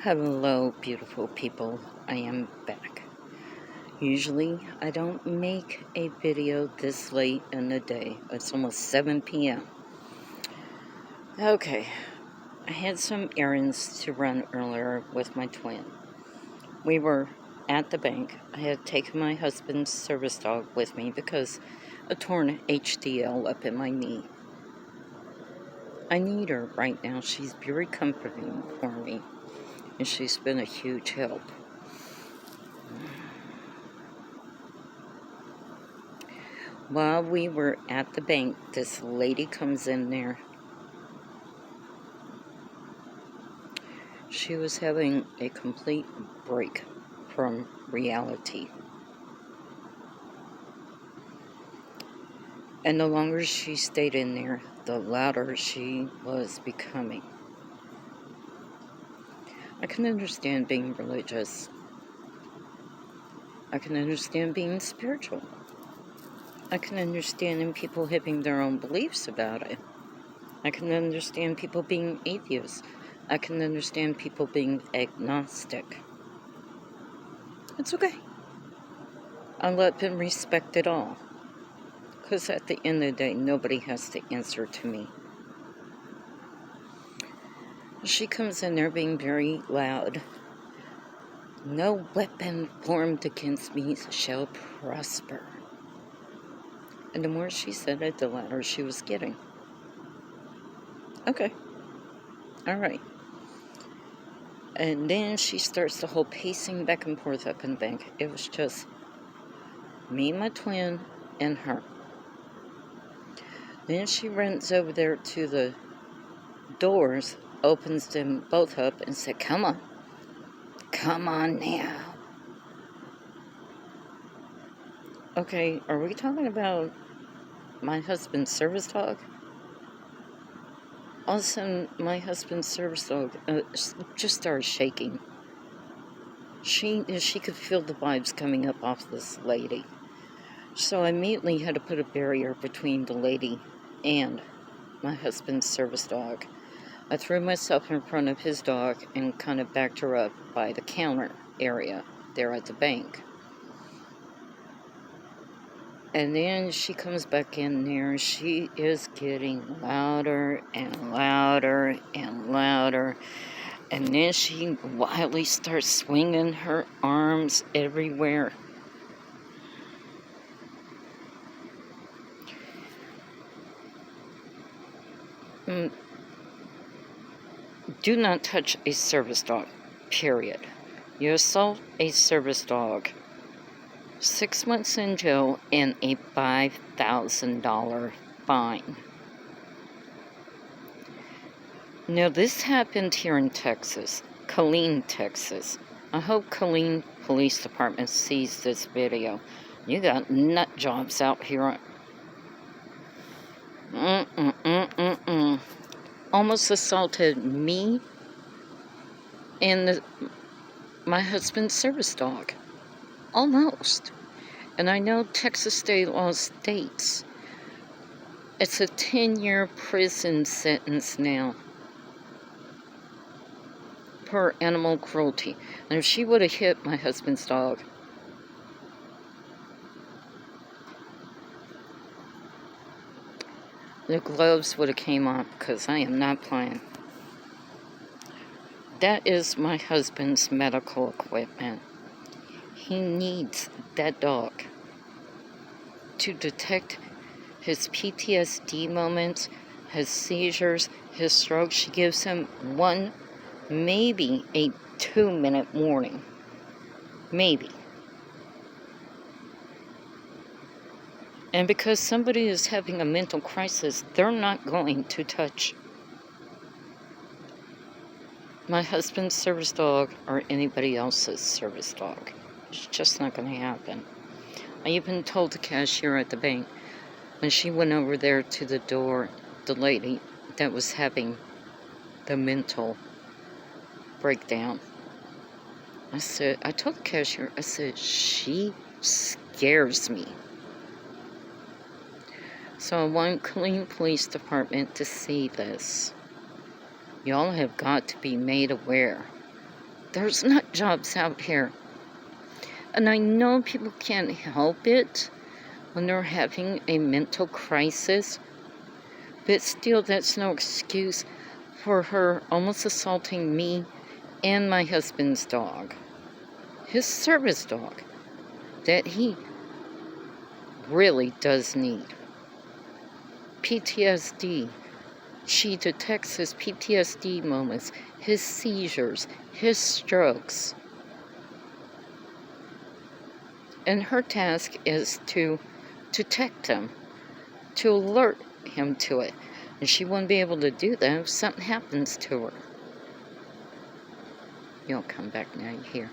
Hello, beautiful people. I am back. Usually, I don't make a video this late in the day. It's almost 7 p.m. Okay, I had some errands to run earlier with my twin. We were at the bank. I had taken my husband's service dog with me because a torn HDL up in my knee. I need her right now. She's very comforting for me, and she's been a huge help. While we were at the bank, this lady comes in there. She was having a complete break from reality. And the longer she stayed in there, the louder she was becoming. I can understand being religious. I can understand being spiritual. I can understand people having their own beliefs about it. I can understand people being atheists. I can understand people being agnostic. It's okay. I'll let them respect it all. Because at the end of the day, nobody has to answer to me. She comes in there being very loud. No weapon formed against me shall prosper. And the more she said it, the louder she was getting. Okay. All right. And then she starts the whole pacing back and forth up in the bank. It was just me, my twin, and her. Then she runs over there to the doors, opens them both up, and said, "Come on. Come on now." Okay, are we talking about my husband's service dog? All of a sudden, my husband's service dog just started shaking. She could feel the vibes coming up off this lady. So I immediately had to put a barrier between the lady and my husband's service dog. I threw myself in front of his dog and kind of backed her up by the counter area there at the bank. And then she comes back in there. She is getting louder and louder and louder. And then she wildly starts swinging her arms everywhere. Do not touch a service dog, period. You assault a service dog, 6 months in jail and a $5,000 fine. Now, this happened here in Texas, Killeen, Texas. I hope Killeen Police Department sees this video. You got nut jobs out here. Almost assaulted me and my husband's service dog. Almost. And I know Texas state law states it's a 10-year prison sentence now for animal cruelty. And if she would have hit my husband's dog, the gloves would have came off, because I am not playing. That is my husband's medical equipment. He needs that dog to detect his PTSD moments, his seizures, his strokes. She gives him 1, maybe a 2-minute warning. Maybe. And because somebody is having a mental crisis, they're not going to touch my husband's service dog or anybody else's service dog. It's just not going to happen. I even told the cashier at the bank, when she went over there to the door, the lady that was having the mental breakdown, I told the cashier, I said, she scares me. So I want Killeen Police Department to see this. Y'all have got to be made aware. There's not jobs out here. And I know people can't help it when they're having a mental crisis, but still, that's no excuse for her almost assaulting me and my husband's dog, his service dog, that he really does need. PTSD. She detects his PTSD moments, his seizures, his strokes. And her task is to detect them, to alert him to it. And she wouldn't be able to do that if something happens to her. You'll come back now, you hear.